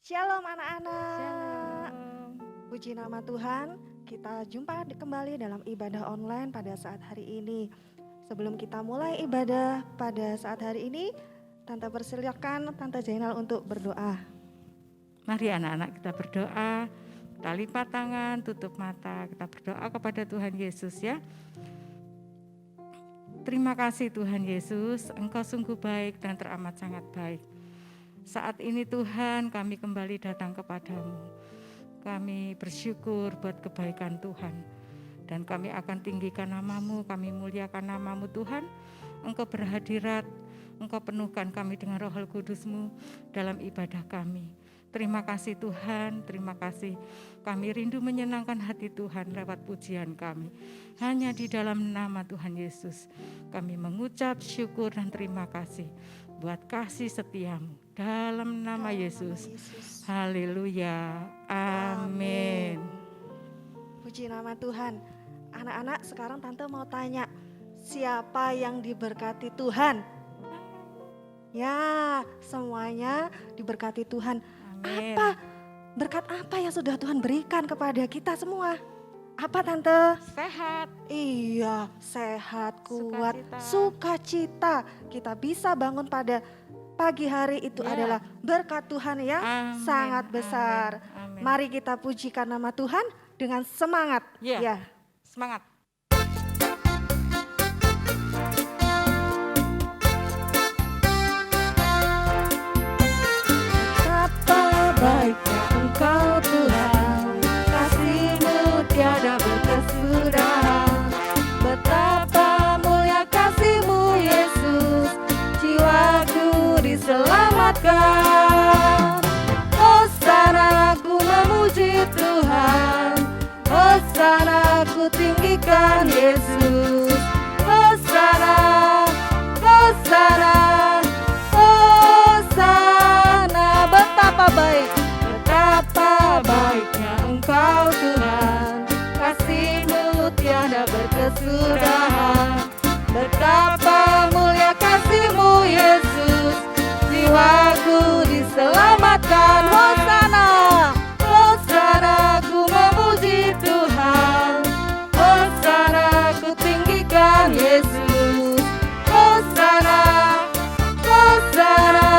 Shalom anak-anak. Shalom. Puji nama Tuhan, kita jumpa kembali dalam ibadah online pada saat hari ini. Sebelum kita mulai ibadah pada saat hari ini, Tante persilakan Tante Zainal untuk berdoa. Mari anak-anak kita berdoa, kita lipat tangan, tutup mata, kita berdoa kepada Tuhan Yesus ya. Terima kasih Tuhan Yesus, Engkau sungguh baik dan teramat sangat baik. Saat ini Tuhan kami kembali datang kepadamu. Kami bersyukur buat kebaikan Tuhan. Dan kami akan tinggikan namamu, kami muliakan namamu Tuhan. Engkau berhadirat, Engkau penuhkan kami dengan Roh Kudus-Mu dalam ibadah kami. Terima kasih Tuhan, terima kasih. Kami rindu menyenangkan hati Tuhan lewat pujian kami. Hanya di dalam nama Tuhan Yesus kami mengucap syukur dan terima kasih buat kasih setiamu. Dalam nama Yesus. Haleluya. Amin. Puji nama Tuhan. Anak-anak, sekarang Tante mau tanya, siapa yang diberkati Tuhan? Ya, semuanya diberkati Tuhan. Amin. Berkat apa yang sudah Tuhan berikan kepada kita semua? Apa Tante? Sehat. Iya, sehat, kuat, Sukacita. sukacita. Kita bisa bangun pada pagi hari itu Ya. adalah berkat Tuhan yang Amin, sangat besar. amin, amin. Mari kita pujikan nama Tuhan dengan semangat. Ya. Ya. Semangat. Betapa baiknya Engkau Tuhan, kasih-Mu tiada berkesudahan. Betapa mulia kasih-Mu Yesus, jiwaku diselamatkan. Hosana aku memuji Tuhan, Hosana aku tinggikan Yesus. Hosana, Hosana, Hosana. Betapa baiknya Engkau Tuhan, kasih-Mu tiada berkesudahan. Betapa mulia kasih-Mu Yesus, jiwaku diselamatkan. Hosana, Hosana aku memuji Tuhan, Hosana aku tinggikan Yesus. Hosana, Hosana,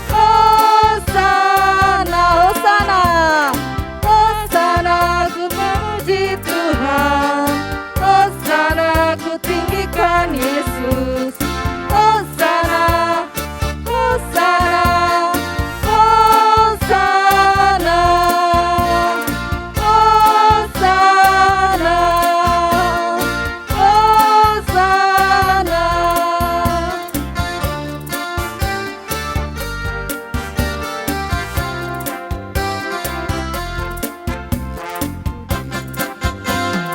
Hosana, Hosana, Hosana aku memuji Tuhan, Hosana aku tinggikan Yesus. Hosana, Hosana, Hosana, Hosana, Hosana.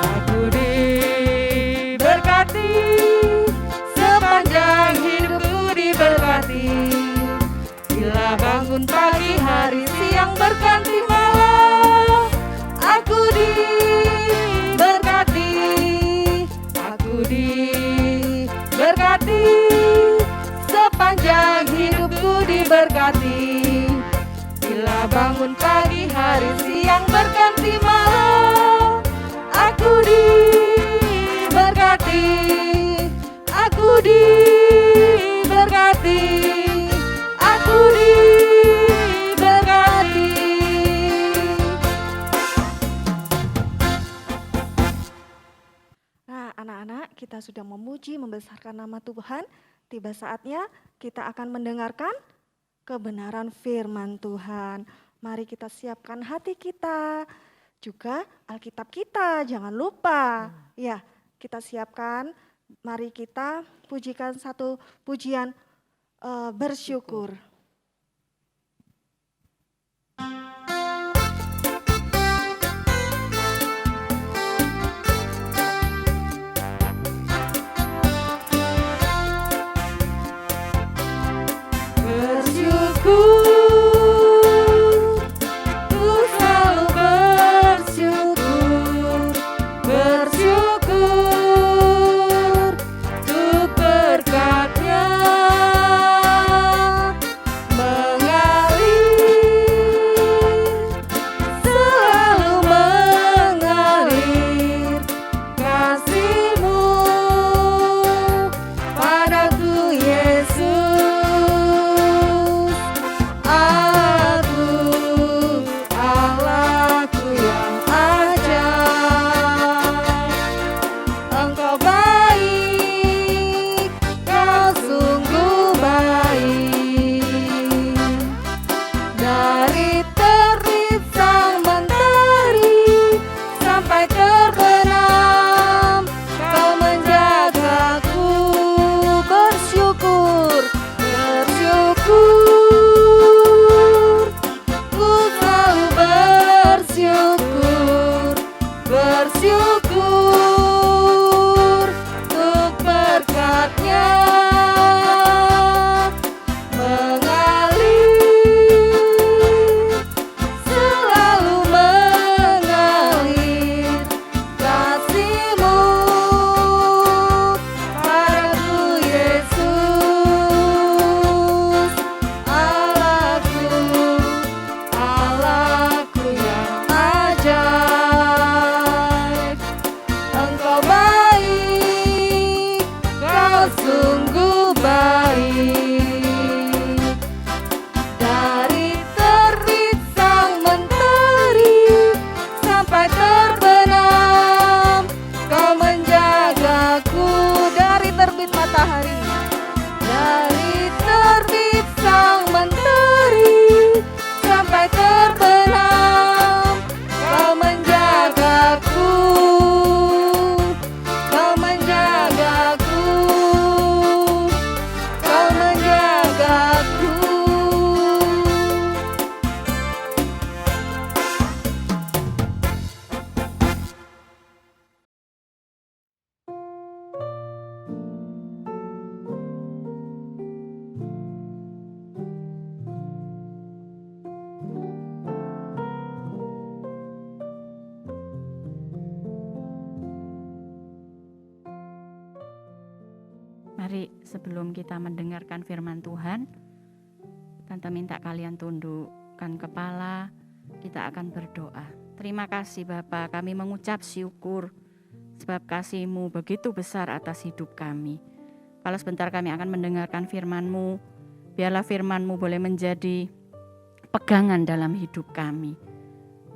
Aku diberkati, sepanjang hidupku diberkati. Bila bangun pagi hari siang berganti malam, aku diberkati, aku diberkati, sepanjang hidupku diberkati. Bila bangun pagi hari siang berganti malam, aku diberkati, aku diberkati, aku diberkati. Nah, anak-anak, kita sudah memuji, membesarkan nama Tuhan. Tiba saatnya kita akan mendengarkan kebenaran firman Tuhan. Mari kita siapkan hati kita, juga Alkitab kita, jangan lupa. Ya, kita siapkan, mari kita pujikan satu pujian bersyukur. Bersyukur, ku selalu bersyukur, bersyukur, untuk berkat-Nya. Dari terbit sang mentari sampai terbenam, Kau menjagaku. Bersyukur, bersyukur, ku selalu bersyukur, bersyukur untuk berkat-Nya mengalir, selalu mengalir kasih-Mu padaku Yesus. Allahku, Allahku yang ajaib, Engkau baik, Kau sungguh baik. Dari terbit sang mentari sampai terbenam, Kau menjagaku. Dari terbit matahari, dari terbit sang mentari sampai terbenam, Kau menjagaku, Kau menjagaku, Kau menjagaku. Mari sebelum kita mendengarkan firman Tuhan, Tante minta kalian tundukkan kepala, kita akan berdoa. Terima kasih Bapa, kami mengucap syukur sebab kasih-Mu begitu besar atas hidup kami. Kalau sebentar kami akan mendengarkan firman-Mu, biarlah firman-Mu boleh menjadi pegangan dalam hidup kami.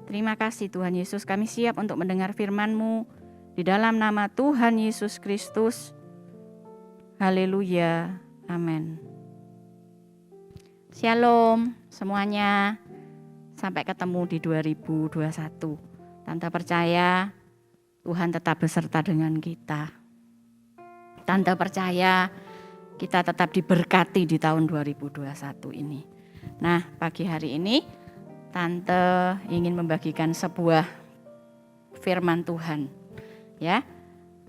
Terima kasih Tuhan Yesus, kami siap untuk mendengar firman-Mu di dalam nama Tuhan Yesus Kristus. Haleluya, amin. Shalom semuanya, sampai ketemu di 2021. Tante percaya Tuhan tetap beserta dengan kita. Tante percaya kita tetap diberkati di tahun 2021 ini. Nah, pagi hari ini Tante ingin membagikan sebuah firman Tuhan. Ya,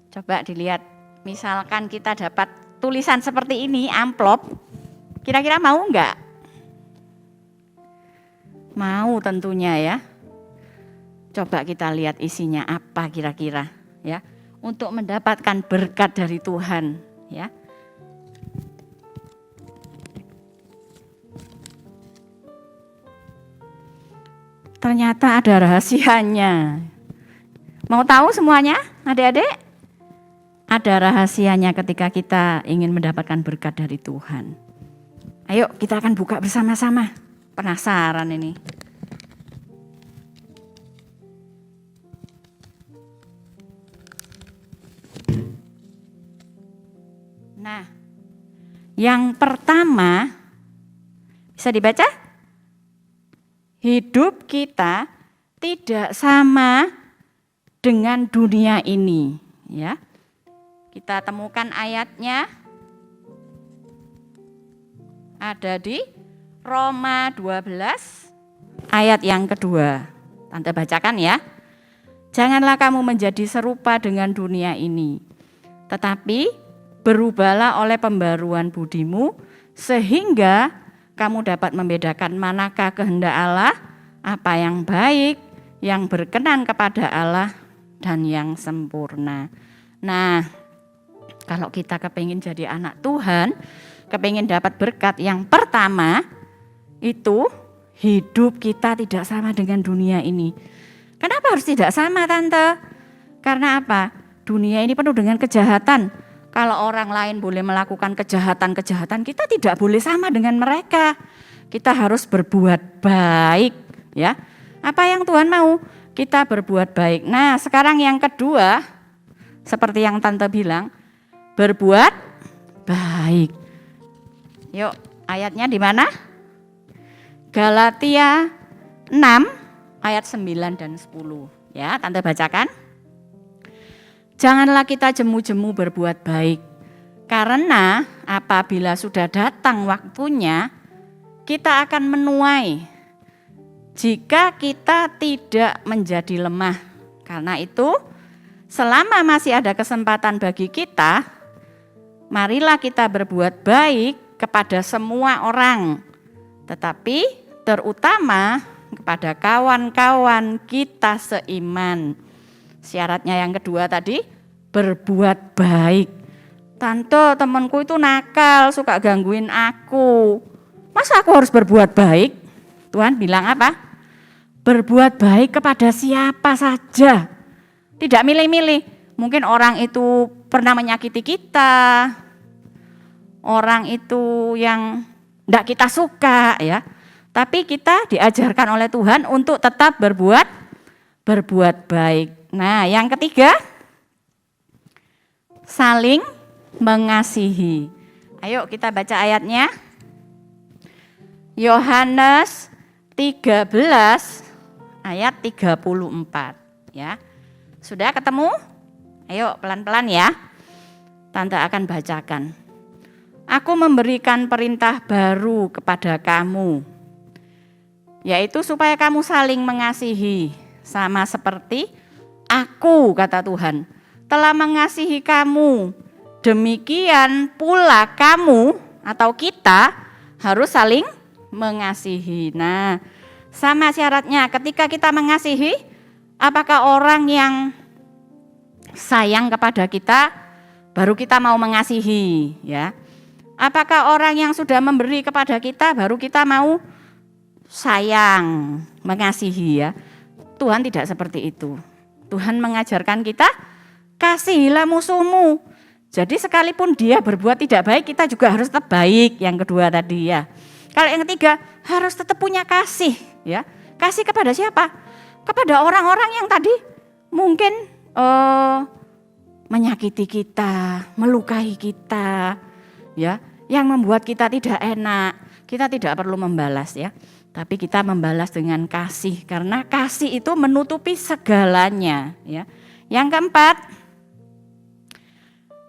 coba dilihat. Misalkan kita dapat tulisan seperti ini, amplop, kira-kira mau enggak? Mau tentunya ya. Coba kita lihat isinya apa kira-kira ya. Untuk mendapatkan berkat dari Tuhan ya. Ternyata ada rahasianya. Mau tahu semuanya adik-adik? Ada rahasianya ketika kita ingin mendapatkan berkat dari Tuhan. Ayo kita akan buka bersama-sama. Penasaran ini. Nah, yang pertama bisa dibaca? Hidup kita tidak sama dengan dunia ini, ya. Kita temukan ayatnya ada di Roma 12 ayat yang kedua. Tante bacakan ya. Janganlah kamu menjadi serupa dengan dunia ini, tetapi berubahlah oleh pembaruan budimu sehingga kamu dapat membedakan manakah kehendak Allah, apa yang baik, yang berkenan kepada Allah dan yang sempurna. Nah, kalau kita kepingin jadi anak Tuhan, kepingin dapat berkat, yang pertama itu hidup kita tidak sama dengan dunia ini. Kenapa harus tidak sama Tante? Karena apa? Dunia ini penuh dengan kejahatan. Kalau orang lain boleh melakukan kejahatan-kejahatan, kita tidak boleh sama dengan mereka. Kita harus berbuat baik ya. Apa yang Tuhan mau? Kita berbuat baik. Nah sekarang yang kedua, seperti yang Tante bilang, berbuat baik. Yuk, ayatnya di mana? Galatia 6 ayat 9 dan 10. Ya, Tante bacakan. Janganlah kita jemu-jemu berbuat baik, karena apabila sudah datang waktunya, kita akan menuai jika kita tidak menjadi lemah. Karena itu, selama masih ada kesempatan bagi kita, marilah kita berbuat baik kepada semua orang, tetapi terutama kepada kawan-kawan kita seiman. Syaratnya yang kedua tadi, berbuat baik. Tante, temanku itu nakal, suka gangguin aku. Masa aku harus berbuat baik? Tuhan bilang apa? Berbuat baik kepada siapa saja. Tidak milih-milih. Mungkin orang itu pernah menyakiti kita. Orang itu yang tidak kita suka, ya. Tapi kita diajarkan oleh Tuhan untuk tetap berbuat baik. Nah, yang ketiga, saling mengasihi. Ayo kita baca ayatnya. Yohanes 13 ayat 34, ya. Sudah ketemu? Ayo pelan-pelan ya. Tante akan bacakan. Aku memberikan perintah baru kepada kamu, yaitu supaya kamu saling mengasihi, sama seperti aku, kata Tuhan, telah mengasihi kamu. Demikian pula kamu atau kita harus saling mengasihi. Nah, sama syaratnya ketika kita mengasihi, apakah orang yang sayang kepada kita baru kita mau mengasihi, ya? Apakah orang yang sudah memberi kepada kita baru kita mau sayang, mengasihi, ya? Tuhan tidak seperti itu. Tuhan mengajarkan kita, kasihilah musuhmu. Jadi sekalipun dia berbuat tidak baik, kita juga harus tetap baik. Yang kedua tadi, ya. Kalau yang ketiga, harus tetap punya kasih, ya. Kasih kepada siapa? Kepada orang-orang yang tadi mungkin menyakiti kita, melukai kita, ya, yang membuat kita tidak enak. Kita tidak perlu membalas, ya. Tapi kita membalas dengan kasih, karena kasih itu menutupi segalanya, ya. Yang keempat,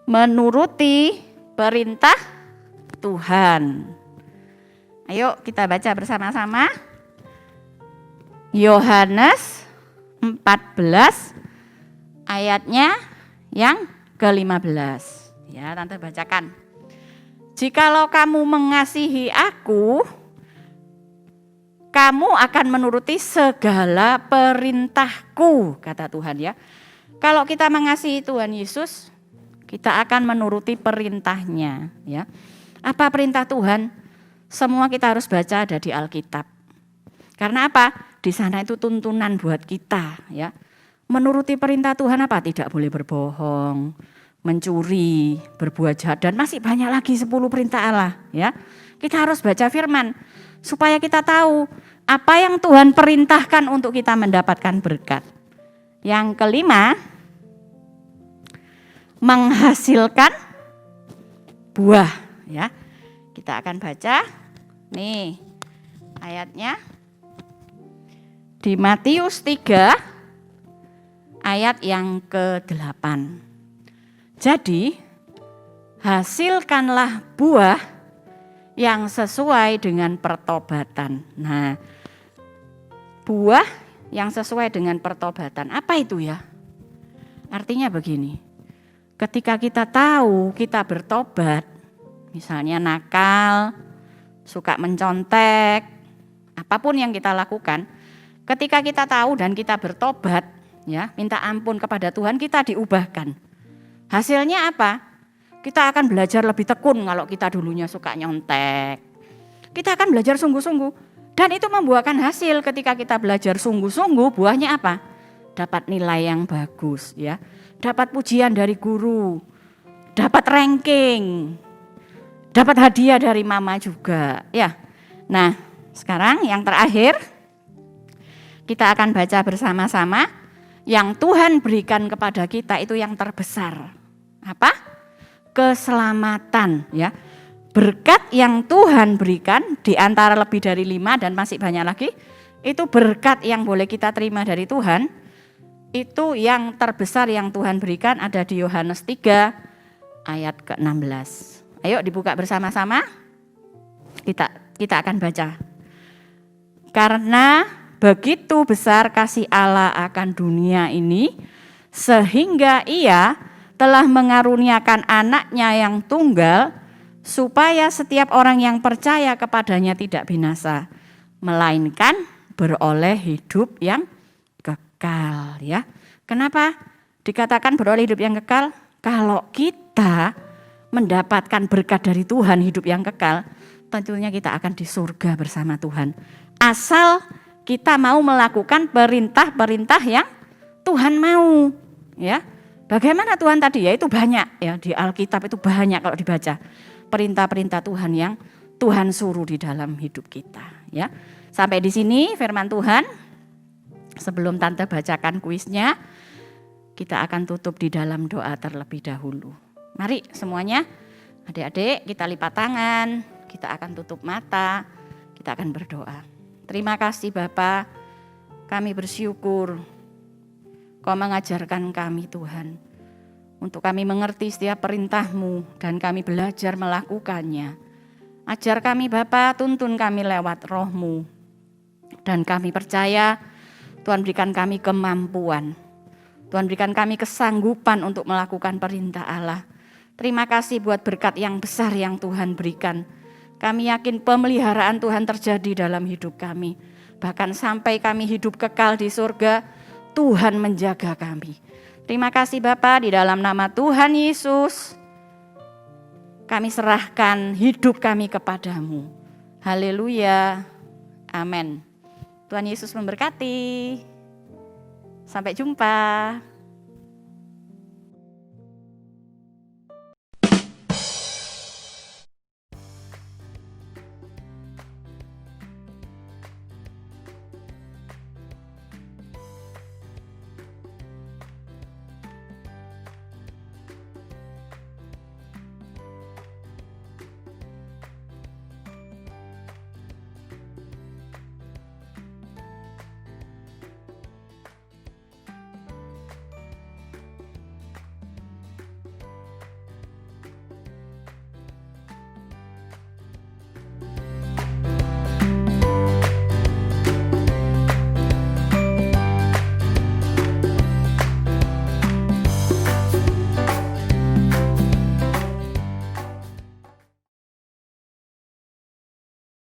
menuruti perintah Tuhan. Ayo kita baca bersama-sama. Yohanes 14 ayatnya yang ke-15. Ya, Tante bacakan. Jikalau kamu mengasihi aku, kamu akan menuruti segala perintahku, kata Tuhan, ya. Kalau kita mengasihi Tuhan Yesus, kita akan menuruti perintahnya, ya. Apa perintah Tuhan? Semua kita harus baca ada di Alkitab. Karena apa? Di sana itu tuntunan buat kita, ya. Menuruti perintah Tuhan apa? Tidak boleh berbohong, mencuri, berbuat jahat, dan masih banyak lagi 10 perintah Allah, ya. Kita harus baca firman supaya kita tahu apa yang Tuhan perintahkan untuk kita mendapatkan berkat. Yang kelima, menghasilkan buah, ya. Kita akan baca nih ayatnya di Matius 3 ayat yang ke-8. Jadi hasilkanlah buah yang sesuai dengan pertobatan. Nah, buah yang sesuai dengan pertobatan, apa itu, ya? Artinya begini, ketika kita tahu kita bertobat, misalnya nakal, suka mencontek, apapun yang kita lakukan, ketika kita tahu dan kita bertobat, ya, minta ampun kepada Tuhan, kita diubahkan. Hasilnya apa? Kita akan belajar lebih tekun kalau kita dulunya suka nyontek. Kita akan belajar sungguh-sungguh. Dan itu membuahkan hasil ketika kita belajar sungguh-sungguh, buahnya apa? Dapat nilai yang bagus, ya. Dapat pujian dari guru, dapat ranking, dapat hadiah dari mama juga, ya. Nah, sekarang yang terakhir kita akan baca bersama-sama yang Tuhan berikan kepada kita itu yang terbesar. Apa? Keselamatan, ya. berkat yang Tuhan berikan di antara lebih dari 5 dan masih banyak lagi, itu berkat yang boleh kita terima dari Tuhan. Itu yang terbesar yang Tuhan berikan ada di Yohanes 3 ayat ke-16. Ayo dibuka bersama-sama. Kita akan baca. Karena begitu besar kasih Allah akan dunia ini, sehingga Ia telah mengaruniakan anaknya yang tunggal, supaya setiap orang yang percaya kepadanya tidak binasa, melainkan beroleh hidup yang kekal. Ya, kenapa dikatakan beroleh hidup yang kekal? Kalau kita mendapatkan berkat dari Tuhan, hidup yang kekal, tentunya kita akan di surga bersama Tuhan. Asal kita mau melakukan perintah-perintah yang Tuhan mau, ya. Bagaimana Tuhan tadi? Ya itu banyak ya, di Alkitab itu banyak kalau dibaca perintah-perintah Tuhan yang Tuhan suruh di dalam hidup kita, ya. Sampai di sini firman Tuhan. Sebelum Tante bacakan kuisnya, kita akan tutup di dalam doa terlebih dahulu. Mari semuanya, adik-adik, kita lipat tangan, kita akan tutup mata, kita akan berdoa. Terima kasih Bapa, kami bersyukur Kau mengajarkan kami Tuhan, untuk kami mengerti setiap perintah-Mu dan kami belajar melakukannya. Ajar kami Bapa, tuntun kami lewat Roh-Mu, dan kami percaya Tuhan berikan kami kemampuan, Tuhan berikan kami kesanggupan untuk melakukan perintah Allah. Terima kasih buat berkat yang besar yang Tuhan berikan. Kami yakin pemeliharaan Tuhan terjadi dalam hidup kami. Bahkan sampai kami hidup kekal di surga, Tuhan menjaga kami. Terima kasih Bapa, di dalam nama Tuhan Yesus, kami serahkan hidup kami kepadamu. Haleluya. Amin. Tuhan Yesus memberkati. Sampai jumpa.